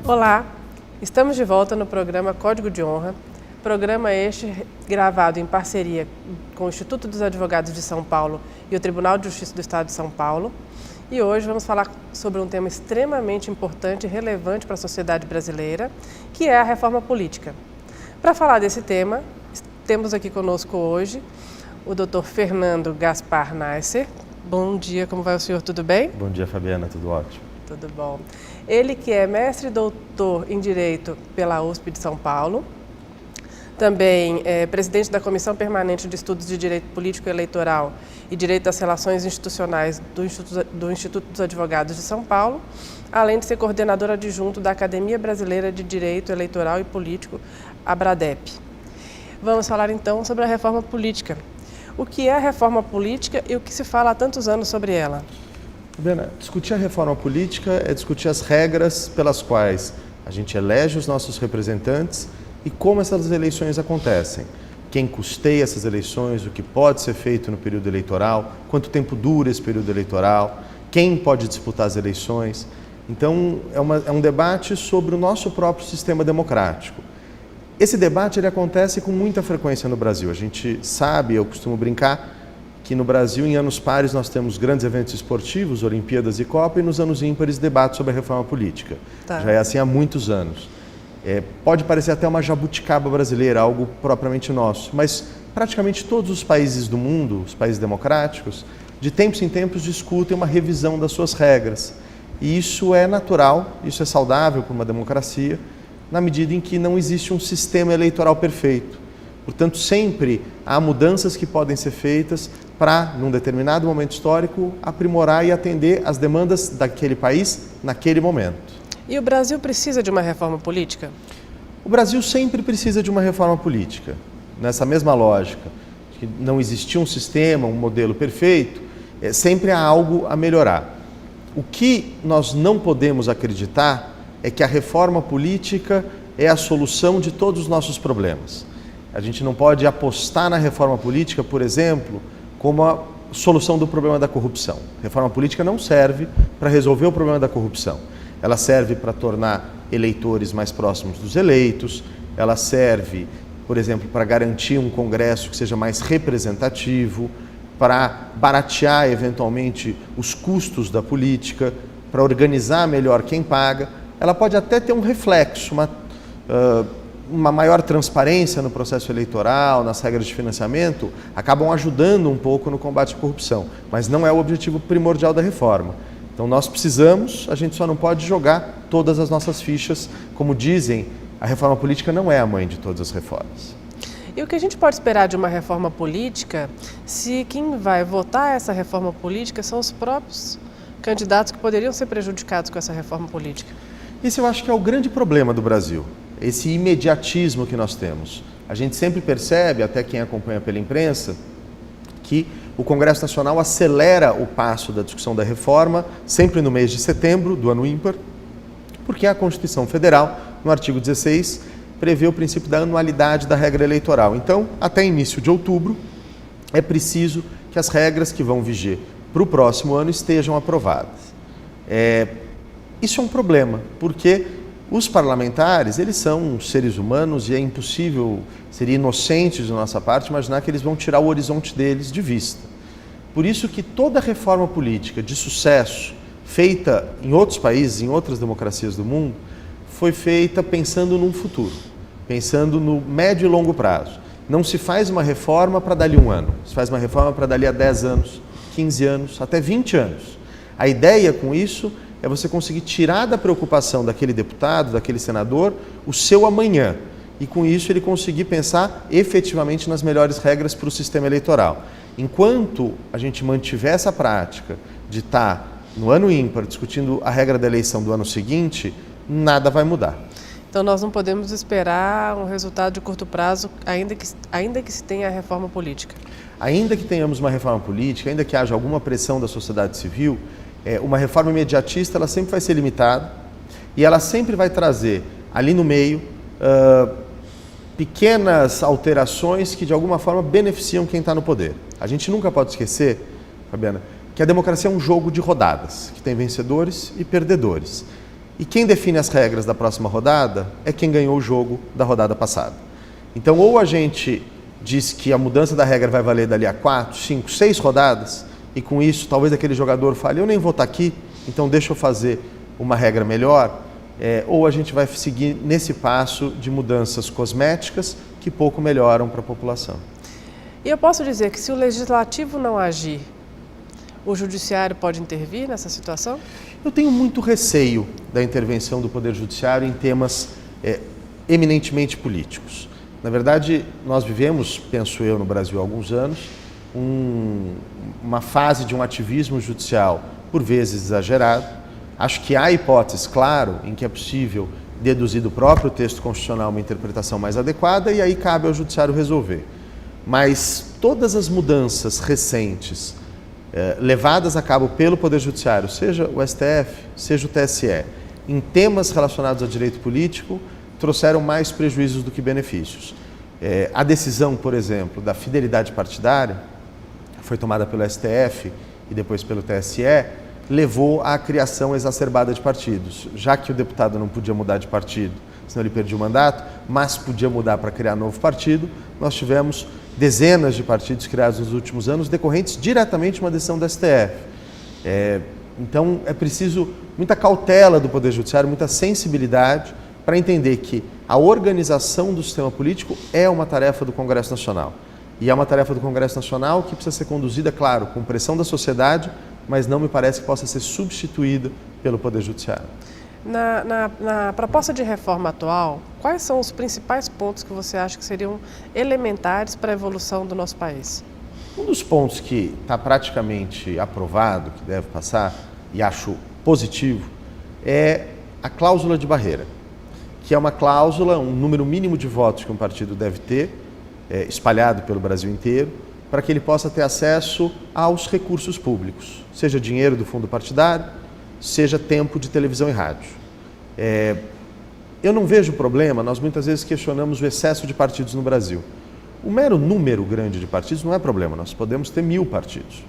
Olá, estamos de volta no programa Código de Honra, programa este gravado em parceria com o Instituto dos Advogados de São Paulo e o Tribunal de Justiça do Estado de São Paulo. E hoje vamos falar sobre um tema extremamente importante e relevante para a sociedade brasileira, que é a reforma política. Para falar desse tema, temos aqui conosco hoje o Dr. Fernando Gaspar Nasser. Bom dia, como vai o senhor? Tudo bem? Bom dia, Fabiana, tudo ótimo. Tudo bom. Ele que é mestre e doutor em Direito pela USP de São Paulo, também é presidente da Comissão Permanente de Estudos de Direito Político e Eleitoral e Direito das Relações Institucionais do Instituto dos Advogados de São Paulo, além de ser coordenador adjunto da Academia Brasileira de Direito Eleitoral e Político, ABRADEP. Vamos falar então sobre a reforma política. O que é a reforma política e o que se fala há tantos anos sobre ela? Fabiana, discutir a reforma política é discutir as regras pelas quais a gente elege os nossos representantes e como essas eleições acontecem. Quem custeia essas eleições, o que pode ser feito no período eleitoral, quanto tempo dura esse período eleitoral, quem pode disputar as eleições. Então, é um debate sobre o nosso próprio sistema democrático. Esse debate ele acontece com muita frequência no Brasil. A gente sabe, eu costumo brincar, que no Brasil, em anos pares, nós temos grandes eventos esportivos, Olimpíadas e Copa, e nos anos ímpares, debate sobre a reforma política. Tá. Já é assim há muitos anos. Pode parecer até uma jabuticaba brasileira, algo propriamente nosso, mas praticamente todos os países do mundo, os países democráticos, de tempos em tempos discutem uma revisão das suas regras. E isso é natural, isso é saudável para uma democracia, na medida em que não existe um sistema eleitoral perfeito. Portanto, sempre há mudanças que podem ser feitas para, num determinado momento histórico, aprimorar e atender às demandas daquele país naquele momento. E o Brasil precisa de uma reforma política? O Brasil sempre precisa de uma reforma política. Nessa mesma lógica, que não existia um sistema, um modelo perfeito, sempre há algo a melhorar. O que nós não podemos acreditar é que a reforma política é a solução de todos os nossos problemas. A gente não pode apostar na reforma política, por exemplo, como a solução do problema da corrupção. A reforma política não serve para resolver o problema da corrupção. Ela serve para tornar eleitores mais próximos dos eleitos, ela serve, por exemplo, para garantir um Congresso que seja mais representativo, para baratear, eventualmente, os custos da política, para organizar melhor quem paga. Ela pode até ter um reflexo, uma maior transparência no processo eleitoral, nas regras de financiamento, acabam ajudando um pouco no combate à corrupção, mas não é o objetivo primordial da reforma. Então nós precisamos, a gente só não pode jogar todas as nossas fichas, como dizem, a reforma política não é a mãe de todas as reformas. E o que a gente pode esperar de uma reforma política se quem vai votar essa reforma política são os próprios candidatos que poderiam ser prejudicados com essa reforma política? Esse eu acho que é o grande problema do Brasil. Esse imediatismo que nós temos. A gente sempre percebe, até quem acompanha pela imprensa, que o Congresso Nacional acelera o passo da discussão da reforma, sempre no mês de setembro do ano ímpar, porque a Constituição Federal, no artigo 16, prevê o princípio da anualidade da regra eleitoral. Então, até início de outubro, é preciso que as regras que vão viger para o próximo ano estejam aprovadas. Isso é um problema, porque os parlamentares, eles são seres humanos e é impossível, seria inocente de nossa parte imaginar que eles vão tirar o horizonte deles de vista. Por isso que toda reforma política de sucesso, feita em outros países, em outras democracias do mundo, foi feita pensando num futuro, pensando no médio e longo prazo. Não se faz uma reforma para dali um ano, se faz uma reforma para dali a 10 anos, 15 anos, até 20 anos. A ideia com isso é você conseguir tirar da preocupação daquele deputado, daquele senador, o seu amanhã. E com isso ele conseguir pensar efetivamente nas melhores regras para o sistema eleitoral. Enquanto a gente mantiver essa prática de estar no ano ímpar discutindo a regra da eleição do ano seguinte, nada vai mudar. Então nós não podemos esperar um resultado de curto prazo, ainda que se tenha a reforma política. Ainda que tenhamos uma reforma política, ainda que haja alguma pressão da sociedade civil, uma reforma imediatista ela sempre vai ser limitada e ela sempre vai trazer ali no meio pequenas alterações que de alguma forma beneficiam quem está no poder. A gente nunca pode esquecer, Fabiana, que a democracia é um jogo de rodadas, que tem vencedores e perdedores. E quem define as regras da próxima rodada é quem ganhou o jogo da rodada passada. Então, ou a gente diz que a mudança da regra vai valer dali a 4, 5, 6 rodadas, e com isso talvez aquele jogador fale, eu nem vou estar aqui, então deixa eu fazer uma regra melhor, ou a gente vai seguir nesse passo de mudanças cosméticas que pouco melhoram para a população. E eu posso dizer que se o legislativo não agir, o judiciário pode intervir nessa situação? Eu tenho muito receio da intervenção do Poder Judiciário em temas eminentemente políticos. Na verdade, nós vivemos, penso eu, no Brasil há alguns anos, uma fase de um ativismo judicial por vezes exagerado. Acho que há hipóteses, claro, em que é possível deduzir do próprio texto constitucional uma interpretação mais adequada e aí cabe ao judiciário resolver. Mas todas as mudanças recentes levadas a cabo pelo Poder Judiciário, seja o STF, seja o TSE, em temas relacionados a direito político, trouxeram mais prejuízos do que benefícios. A decisão, por exemplo, da fidelidade partidária, foi tomada pelo STF e depois pelo TSE, levou à criação exacerbada de partidos. Já que o deputado não podia mudar de partido, senão ele perdia o mandato, mas podia mudar para criar novo partido, nós tivemos dezenas de partidos criados nos últimos anos, decorrentes diretamente de uma decisão do STF. Então, é preciso muita cautela do Poder Judiciário, muita sensibilidade para entender que a organização do sistema político é uma tarefa do Congresso Nacional. E é uma tarefa do Congresso Nacional que precisa ser conduzida, claro, com pressão da sociedade, mas não me parece que possa ser substituída pelo Poder Judiciário. Na proposta de reforma atual, quais são os principais pontos que você acha que seriam elementares para a evolução do nosso país? Um dos pontos que está praticamente aprovado, que deve passar, e acho positivo, é a cláusula de barreira, que é uma cláusula, um número mínimo de votos que um partido deve ter, espalhado pelo Brasil inteiro, para que ele possa ter acesso aos recursos públicos, seja dinheiro do fundo partidário, seja tempo de televisão e rádio. Eu não vejo problema, nós muitas vezes questionamos o excesso de partidos no Brasil. O mero número grande de partidos não é problema, nós podemos ter 1000 partidos.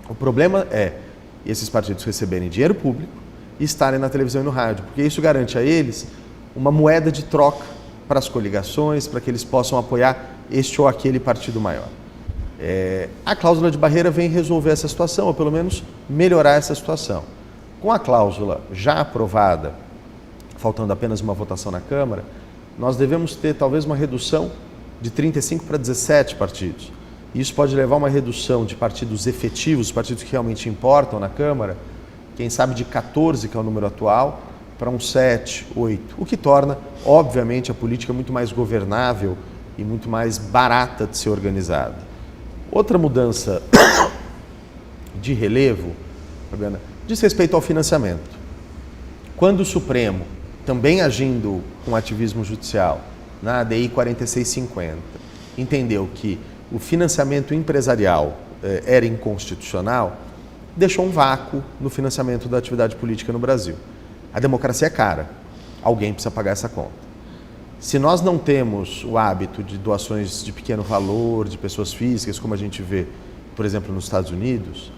O problema é esses partidos receberem dinheiro público e estarem na televisão e no rádio, porque isso garante a eles uma moeda de troca para as coligações, para que eles possam apoiar este ou aquele partido maior. A cláusula de barreira vem resolver essa situação, ou pelo menos melhorar essa situação. Com a cláusula já aprovada, faltando apenas uma votação na Câmara, nós devemos ter talvez uma redução de 35 para 17 partidos. Isso pode levar a uma redução de partidos efetivos, partidos que realmente importam na Câmara, quem sabe de 14, que é o número atual, para uns 7, 8, o que torna, obviamente, a política muito mais governável e muito mais barata de ser organizada. Outra mudança de relevo, Fabiana, diz respeito ao financiamento. Quando o Supremo, também agindo com ativismo judicial, na ADI 4650, entendeu que o financiamento empresarial era inconstitucional, deixou um vácuo no financiamento da atividade política no Brasil. A democracia é cara, alguém precisa pagar essa conta. Se nós não temos o hábito de doações de pequeno valor, de pessoas físicas, como a gente vê, por exemplo, nos Estados Unidos,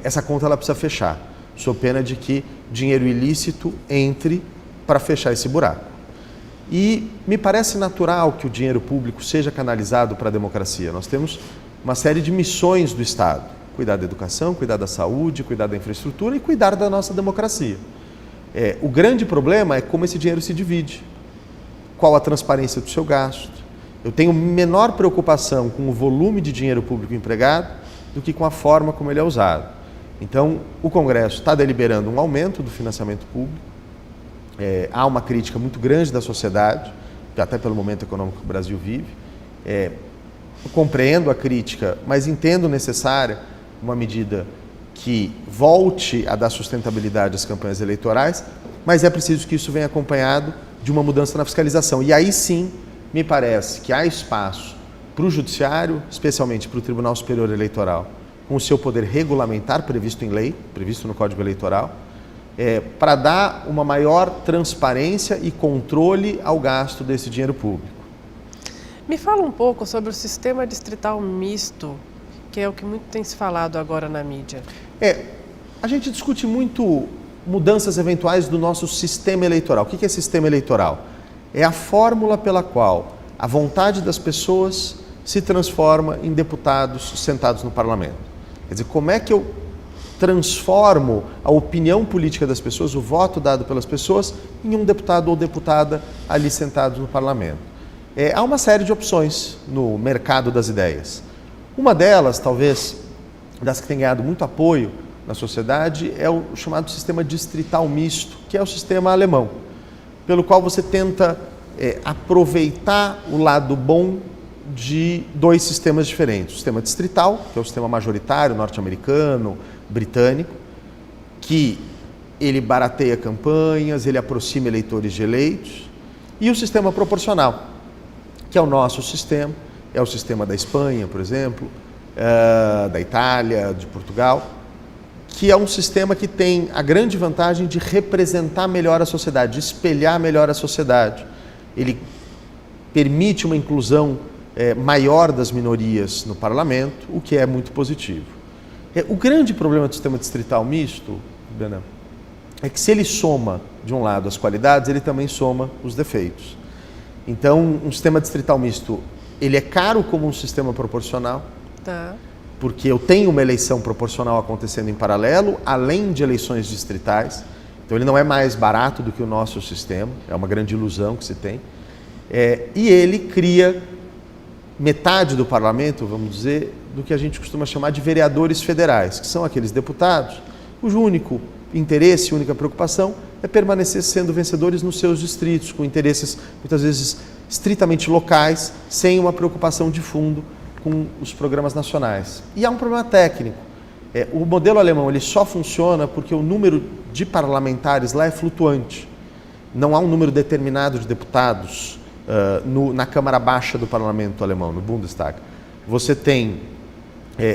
essa conta ela precisa fechar, sob pena de que dinheiro ilícito entre para fechar esse buraco. E me parece natural que o dinheiro público seja canalizado para a democracia. Nós temos uma série de missões do Estado: cuidar da educação, cuidar da saúde, cuidar da infraestrutura e cuidar da nossa democracia. O grande problema é como esse dinheiro se divide, qual a transparência do seu gasto. Eu tenho menor preocupação com o volume de dinheiro público empregado do que com a forma como ele é usado. Então, o Congresso está deliberando um aumento do financiamento público. Há uma crítica muito grande da sociedade, até pelo momento econômico que o Brasil vive. Eu compreendo a crítica, mas entendo necessária uma medida que volte a dar sustentabilidade às campanhas eleitorais, mas é preciso que isso venha acompanhado de uma mudança na fiscalização. E aí sim, me parece que há espaço para o Judiciário, especialmente para o Tribunal Superior Eleitoral, com o seu poder regulamentar previsto em lei, previsto no Código Eleitoral, para dar uma maior transparência e controle ao gasto desse dinheiro público. Me fala um pouco sobre o sistema distrital misto, que é o que muito tem se falado agora na mídia. A gente discute muito mudanças eventuais do nosso sistema eleitoral. O que é sistema eleitoral? É a fórmula pela qual a vontade das pessoas se transforma em deputados sentados no parlamento. Quer dizer, como é que eu transformo a opinião política das pessoas, o voto dado pelas pessoas, em um deputado ou deputada ali sentados no parlamento? Há uma série de opções no mercado das ideias. Uma delas, talvez, das que tem ganhado muito apoio na sociedade, é o chamado sistema distrital misto, que é o sistema alemão, pelo qual você tenta aproveitar o lado bom de dois sistemas diferentes. O sistema distrital, que é o sistema majoritário norte-americano, britânico, que ele barateia campanhas, ele aproxima eleitores de eleitos, e o sistema proporcional, que é o nosso sistema, é o sistema da Espanha, por exemplo, da Itália, de Portugal, que é um sistema que tem a grande vantagem de representar melhor a sociedade, de espelhar melhor a sociedade. Ele permite uma inclusão maior das minorias no parlamento, o que é muito positivo. O grande problema do sistema distrital misto, Benan, é que se ele soma, de um lado, as qualidades, ele também soma os defeitos. Então, um sistema distrital misto, ele é caro como um sistema proporcional, porque eu tenho uma eleição proporcional acontecendo em paralelo, além de eleições distritais. Então, ele não é mais barato do que o nosso sistema, é uma grande ilusão que se tem. E ele cria metade do parlamento, vamos dizer, do que a gente costuma chamar de vereadores federais, que são aqueles deputados cujo único interesse, única preocupação é permanecer sendo vencedores nos seus distritos, com interesses muitas vezes estritamente locais, sem uma preocupação de fundo com os programas nacionais. E há um problema técnico. O modelo alemão ele só funciona porque o número de parlamentares lá é flutuante. Não há um número determinado de deputados na Câmara Baixa do Parlamento alemão, no Bundestag. Você tem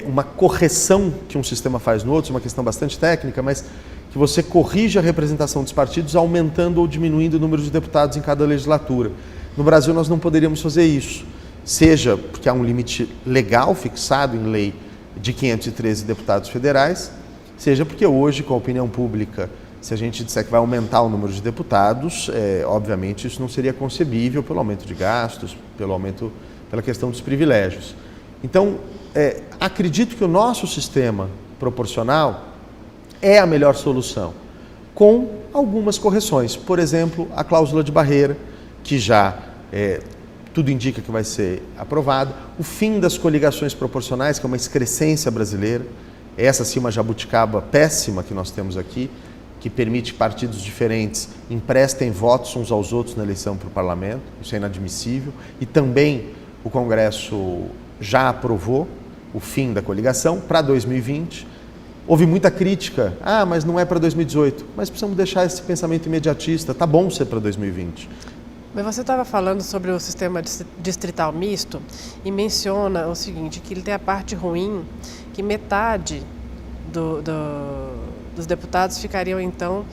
uma correção que um sistema faz no outro, é uma questão bastante técnica, mas que você corrige a representação dos partidos aumentando ou diminuindo o número de deputados em cada legislatura. No Brasil nós não poderíamos fazer isso, seja porque há um limite legal fixado em lei de 513 deputados federais, seja porque hoje, com a opinião pública, se a gente disser que vai aumentar o número de deputados, obviamente isso não seria concebível pelo aumento de gastos, pela questão dos privilégios. Então, acredito que o nosso sistema proporcional é a melhor solução, com algumas correções. Por exemplo, a cláusula de barreira, que já tudo indica que vai ser aprovada. O fim das coligações proporcionais, que é uma excrescência brasileira. Essa sim, uma jabuticaba péssima que nós temos aqui, que permite que partidos diferentes emprestem votos uns aos outros na eleição para o parlamento. Isso é inadmissível. E também o Congresso já aprovou o fim da coligação para 2020. Houve muita crítica. Mas não é para 2018. Mas precisamos deixar esse pensamento imediatista. Tá bom ser para 2020. Mas você estava falando sobre o sistema distrital misto e menciona o seguinte, que ele tem a parte ruim, que metade dos deputados ficariam, então,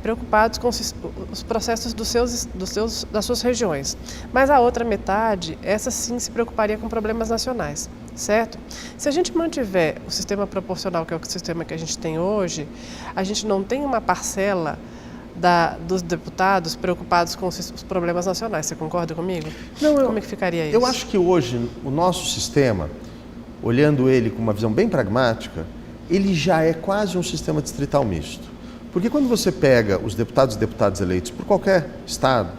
preocupados com os processos das suas regiões. Mas a outra metade, essa sim se preocuparia com problemas nacionais, certo? Se a gente mantiver o sistema proporcional, que é o sistema que a gente tem hoje, a gente não tem uma parcela dos deputados preocupados com os problemas nacionais. Você concorda comigo? Não, como é que ficaria isso? Eu acho que hoje o nosso sistema, olhando ele com uma visão bem pragmática, ele já é quase um sistema distrital misto. Porque quando você pega os deputados e deputadas eleitos por qualquer estado,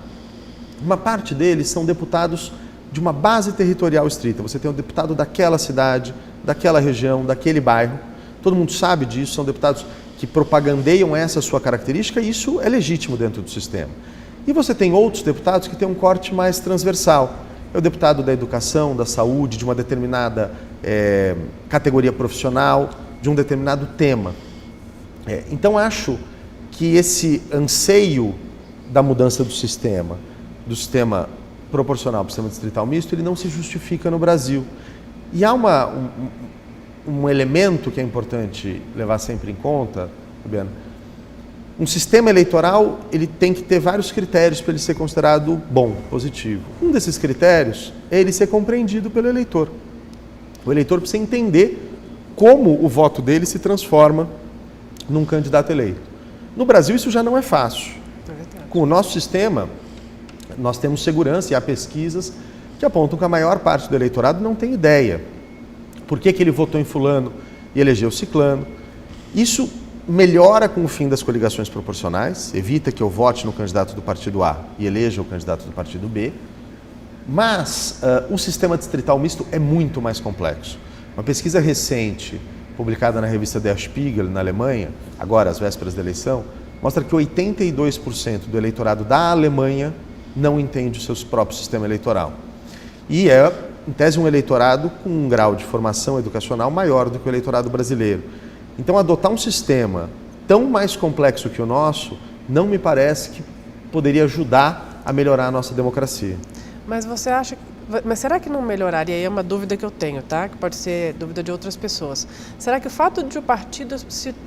uma parte deles são deputados de uma base territorial estrita. Você tem um deputado daquela cidade, daquela região, daquele bairro. Todo mundo sabe disso, são deputados que propagandeiam essa sua característica e isso é legítimo dentro do sistema. E você tem outros deputados que têm um corte mais transversal. É o deputado da educação, da saúde, de uma determinada categoria profissional, de um determinado tema. Então, acho que esse anseio da mudança do sistema proporcional para o sistema distrital misto, ele não se justifica no Brasil. E há um elemento que é importante levar sempre em conta, Fabiano. Um sistema eleitoral, ele tem que ter vários critérios para ele ser considerado bom, positivo. Um desses critérios é ele ser compreendido pelo eleitor. O eleitor precisa entender como o voto dele se transforma num candidato eleito. No Brasil isso já não é fácil. É verdade. Com o nosso sistema, nós temos segurança e há pesquisas que apontam que a maior parte do eleitorado não tem ideia por que ele votou em fulano e elegeu ciclano. Isso melhora com o fim das coligações proporcionais, evita que eu vote no candidato do partido A e eleja o candidato do partido B, mas o sistema distrital misto é muito mais complexo. Uma pesquisa recente, publicada na revista Der Spiegel, na Alemanha, agora às vésperas da eleição, mostra que 82% do eleitorado da Alemanha não entende o seu próprio sistema eleitoral. E é, em tese, um eleitorado com um grau de formação educacional maior do que o eleitorado brasileiro. Então, adotar um sistema tão mais complexo que o nosso não me parece que poderia ajudar a melhorar a nossa democracia. Mas você acha... Mas será que não melhoraria? E é uma dúvida que eu tenho, tá? Que pode ser dúvida de outras pessoas. Será que o fato de o partido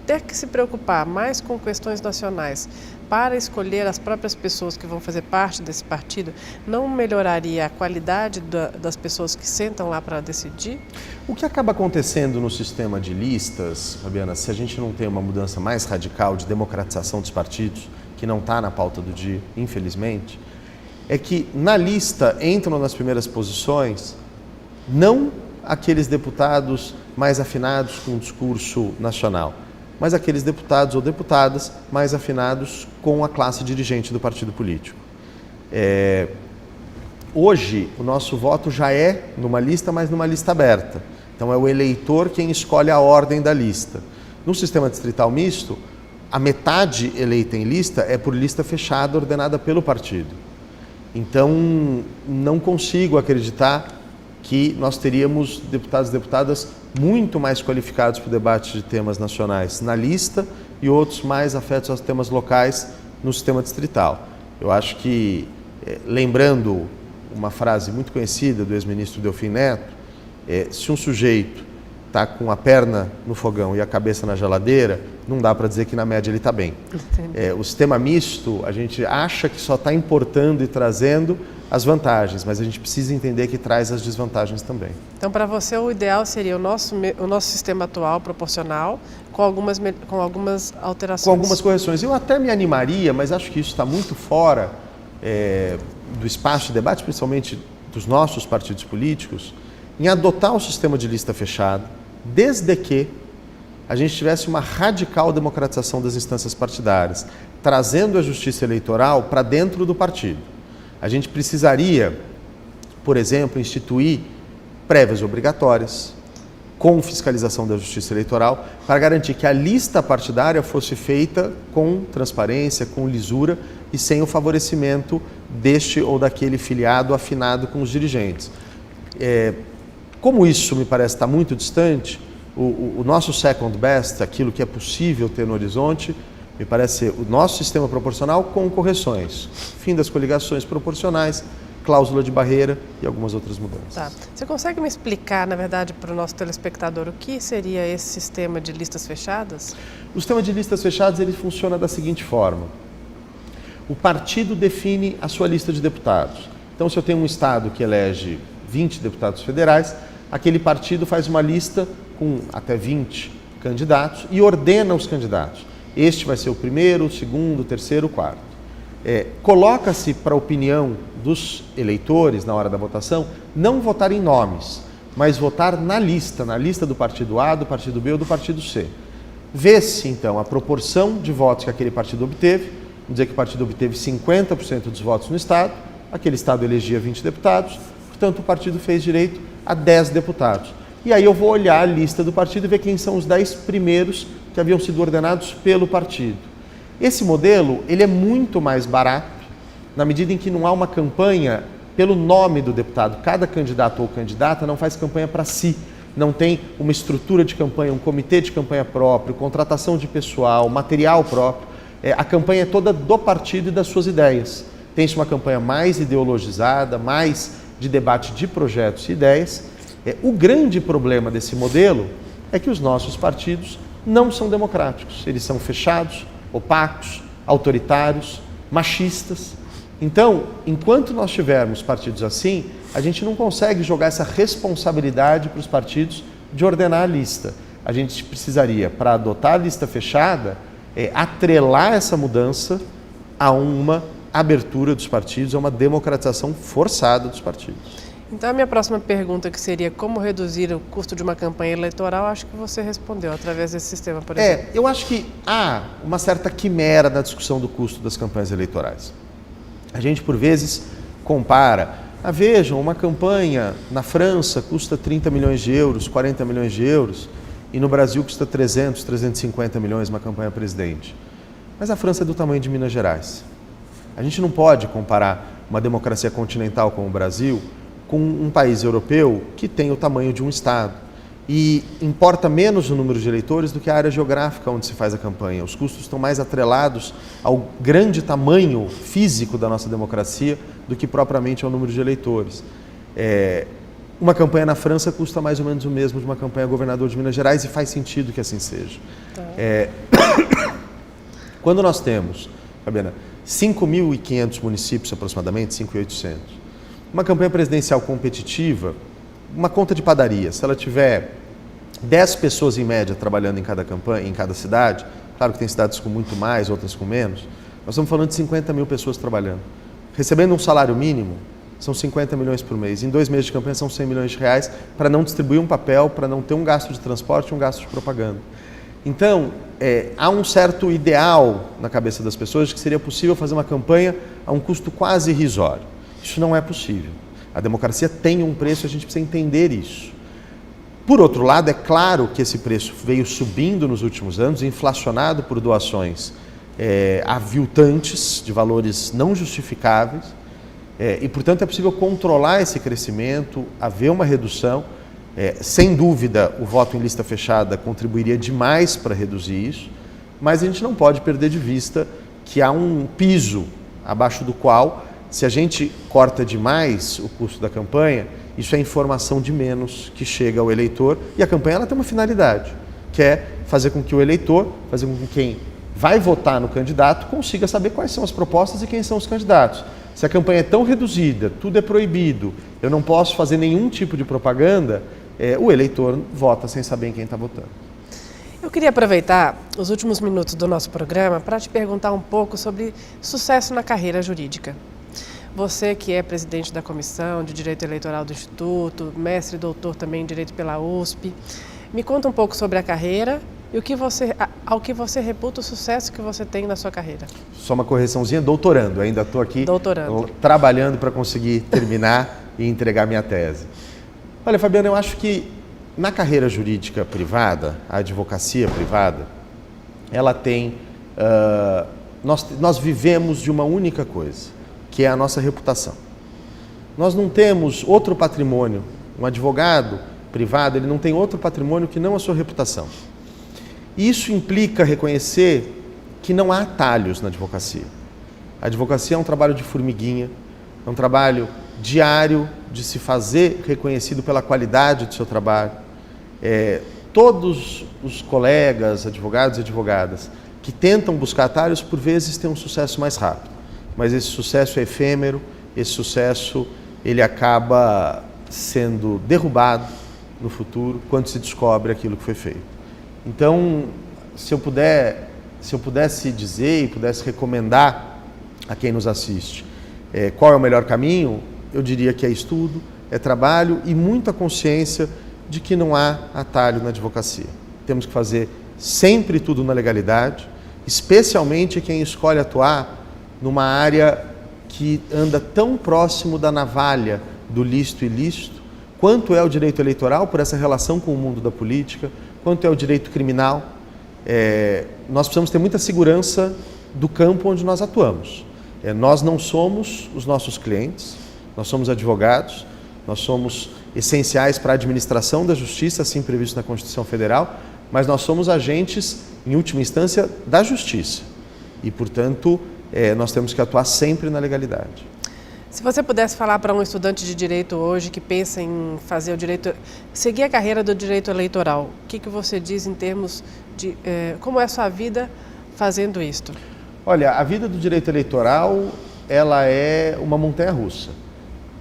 ter que se preocupar mais com questões nacionais para escolher as próprias pessoas que vão fazer parte desse partido não melhoraria a qualidade das pessoas que sentam lá para decidir? O que acaba acontecendo no sistema de listas, Fabiana, se a gente não tem uma mudança mais radical de democratização dos partidos, que não está na pauta do dia, infelizmente, é que na lista entram nas primeiras posições não aqueles deputados mais afinados com o discurso nacional, mas aqueles deputados ou deputadas mais afinados com a classe dirigente do partido político. Hoje, o nosso voto já é numa lista, mas numa lista aberta. Então, é o eleitor quem escolhe a ordem da lista. No sistema distrital misto, a metade eleita em lista é por lista fechada ordenada pelo partido. Então, não consigo acreditar que nós teríamos deputados e deputadas muito mais qualificados para o debate de temas nacionais na lista e outros mais afetos aos temas locais no sistema distrital. Eu acho que, lembrando uma frase muito conhecida do ex-ministro Delfim Neto, se um sujeito está com a perna no fogão e a cabeça na geladeira, não dá para dizer que na média ele está bem. O sistema misto, a gente acha que só está importando e trazendo as vantagens, mas a gente precisa entender que traz as desvantagens também. Então, para você, o ideal seria o nosso sistema atual, proporcional, com algumas alterações. Com algumas correções. Eu até me animaria, mas acho que isso está muito fora do espaço de debate, principalmente dos nossos partidos políticos, em adotar o sistema de lista fechada, desde que a gente tivesse uma radical democratização das instâncias partidárias, trazendo a justiça eleitoral para dentro do partido. A gente precisaria, por exemplo, instituir prévias obrigatórias, com fiscalização da justiça eleitoral, para garantir que a lista partidária fosse feita com transparência, com lisura e sem o favorecimento deste ou daquele filiado afinado com os dirigentes. Como isso me parece estar muito distante, o nosso second best, aquilo que é possível ter no horizonte, me parece ser o nosso sistema proporcional com correções. Fim das coligações proporcionais, cláusula de barreira e algumas outras mudanças. Tá. Você consegue me explicar, na verdade, para o nosso telespectador, o que seria esse sistema de listas fechadas? O sistema de listas fechadas ele funciona da seguinte forma. O partido define a sua lista de deputados. Então, se eu tenho um estado que elege 20 deputados federais, aquele partido faz uma lista com até 20 candidatos e ordena os candidatos. Este vai ser o primeiro, o segundo, o terceiro, o quarto. Coloca-se para a opinião dos eleitores, na hora da votação, não votar em nomes, mas votar na lista do partido A, do partido B ou do partido C. Vê-se, então, a proporção de votos que aquele partido obteve. Vamos dizer que o partido obteve 50% dos votos no estado, aquele estado elegia 20 deputados, portanto, o partido fez direito a 10 deputados. E aí eu vou olhar a lista do partido e ver quem são os 10 primeiros que haviam sido ordenados pelo partido. Esse modelo, ele é muito mais barato, na medida em que não há uma campanha pelo nome do deputado. Cada candidato ou candidata não faz campanha para si, não tem uma estrutura de campanha, um comitê de campanha próprio, contratação de pessoal, material próprio. A campanha é toda do partido e das suas ideias. Tem-se uma campanha mais ideologizada, mais de debate de projetos e ideias. O grande problema desse modelo é que os nossos partidos não são democráticos. Eles são fechados, opacos, autoritários, machistas. Então, enquanto nós tivermos partidos assim, a gente não consegue jogar essa responsabilidade para os partidos de ordenar a lista. A gente precisaria, para adotar a lista fechada, atrelar essa mudança a uma abertura dos partidos, a uma democratização forçada dos partidos. Então, a minha próxima pergunta, que seria como reduzir o custo de uma campanha eleitoral, acho que você respondeu através desse sistema, por exemplo. Eu acho que há uma certa quimera na discussão do custo das campanhas eleitorais. A gente, por vezes, compara. Vejam, uma campanha na França custa 30 milhões de euros, 40 milhões de euros, e no Brasil custa 300, 350 milhões uma campanha presidente. Mas a França é do tamanho de Minas Gerais. A gente não pode comparar uma democracia continental como o Brasil com um país europeu que tem o tamanho de um estado. E importa menos o número de eleitores do que a área geográfica onde se faz a campanha. Os custos estão mais atrelados ao grande tamanho físico da nossa democracia do que propriamente ao número de eleitores. Uma campanha na França custa mais ou menos o mesmo de uma campanha governador de Minas Gerais e faz sentido que assim seja. Quando nós temos, Fabiana, 5.500 municípios aproximadamente, 5.800, uma campanha presidencial competitiva, uma conta de padaria, se ela tiver 10 pessoas em média trabalhando em cada campanha, em cada cidade, claro que tem cidades com muito mais, outras com menos, nós estamos falando de 50 mil pessoas trabalhando. Recebendo um salário mínimo, são 50 milhões por mês. Em 2 meses de campanha são 100 milhões de reais para não distribuir um papel, para não ter um gasto de transporte e um gasto de propaganda. Então, há um certo ideal na cabeça das pessoas de que seria possível fazer uma campanha a um custo quase irrisório. Isso não é possível. A democracia tem um preço, a gente precisa entender isso. Por outro lado, é claro que esse preço veio subindo nos últimos anos, inflacionado por doações aviltantes, de valores não justificáveis, e, portanto, é possível controlar esse crescimento, haver uma redução. Sem dúvida, o voto em lista fechada contribuiria demais para reduzir isso, mas a gente não pode perder de vista que há um piso abaixo do qual, se a gente corta demais o custo da campanha, isso é informação de menos que chega ao eleitor, e a campanha ela tem uma finalidade, que é fazer com que o eleitor, fazer com que quem vai votar no candidato consiga saber quais são as propostas e quem são os candidatos. Se a campanha é tão reduzida, tudo é proibido, eu não posso fazer nenhum tipo de propaganda, o eleitor vota sem saber em quem está votando. Eu queria aproveitar os últimos minutos do nosso programa para te perguntar um pouco sobre sucesso na carreira jurídica. Você que é presidente da Comissão de Direito Eleitoral do Instituto, mestre e doutor também em Direito pela USP, me conta um pouco sobre a carreira e ao que você reputa o sucesso que você tem na sua carreira. Só uma correçãozinha, doutorando. Ainda estou aqui trabalhando para conseguir terminar e entregar minha tese. Olha, Fabiana, eu acho que na carreira jurídica privada, a advocacia privada, ela tem... nós vivemos de uma única coisa, que é a nossa reputação. Nós não temos outro patrimônio. Um advogado privado, ele não tem outro patrimônio que não a sua reputação. Isso implica reconhecer que não há atalhos na advocacia. A advocacia é um trabalho de formiguinha, é um trabalho diário de se fazer reconhecido pela qualidade do seu trabalho. Todos os colegas, advogados e advogadas, que tentam buscar atalhos, por vezes têm um sucesso mais rápido. Mas esse sucesso é efêmero, esse sucesso ele acaba sendo derrubado no futuro quando se descobre aquilo que foi feito. Então, se eu pudesse dizer e pudesse recomendar a quem nos assiste qual é o melhor caminho, eu diria que é estudo, é trabalho e muita consciência de que não há atalho na advocacia. Temos que fazer sempre tudo na legalidade, especialmente quem escolhe atuar numa área que anda tão próximo da navalha do lícito e ilícito, quanto é o direito eleitoral por essa relação com o mundo da política, quanto é o direito criminal. Nós precisamos ter muita segurança do campo onde nós atuamos. Nós não somos os nossos clientes, nós somos advogados, nós somos essenciais para a administração da justiça, assim previsto na Constituição Federal, mas nós somos agentes, em última instância, da justiça. E, portanto, nós temos que atuar sempre na legalidade. Se você pudesse falar para um estudante de direito hoje que pensa em fazer seguir a carreira do direito eleitoral, o que você diz em termos de como é a sua vida fazendo isto? Olha, a vida do direito eleitoral, ela é uma montanha-russa,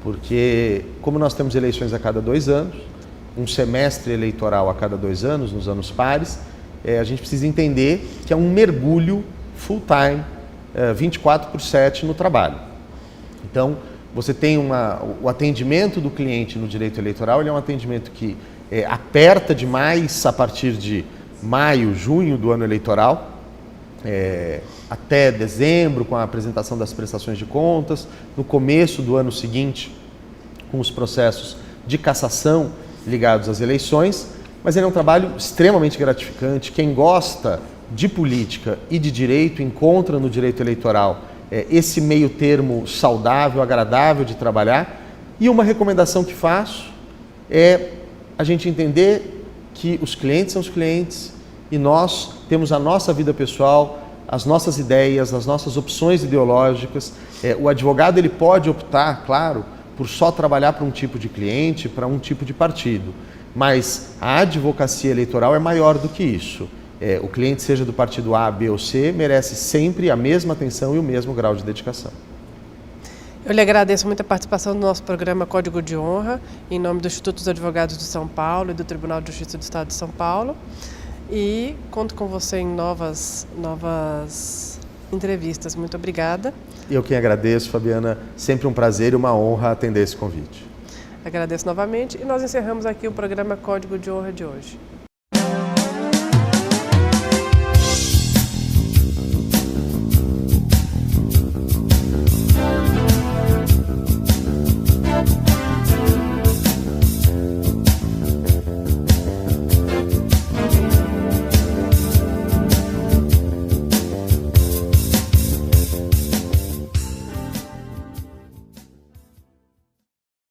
porque como nós temos eleições a cada 2 anos, um semestre eleitoral a cada 2 anos, nos anos pares, a gente precisa entender que é um mergulho full-time, 24/7 no trabalho. Então, você tem o atendimento do cliente no direito eleitoral, ele é um atendimento que aperta demais a partir de maio, junho do ano eleitoral, até dezembro, com a apresentação das prestações de contas, no começo do ano seguinte, com os processos de cassação ligados às eleições, mas ele é um trabalho extremamente gratificante. Quem gosta de política e de direito encontra no direito eleitoral esse meio termo saudável, agradável de trabalhar. E uma recomendação que faço é a gente entender que os clientes são os clientes e nós temos a nossa vida pessoal, as nossas ideias, as nossas opções ideológicas. O advogado ele pode optar, claro, por só trabalhar para um tipo de cliente, para um tipo de partido, mas a advocacia eleitoral é maior do que isso. O cliente, seja do partido A, B ou C, merece sempre a mesma atenção e o mesmo grau de dedicação. Eu lhe agradeço muito a participação no nosso programa Código de Honra, em nome do Instituto dos Advogados de São Paulo e do Tribunal de Justiça do Estado de São Paulo. E conto com você em novas entrevistas. Muito obrigada. Eu quem agradeço, Fabiana. Sempre um prazer e uma honra atender esse convite. Agradeço novamente e nós encerramos aqui o programa Código de Honra de hoje.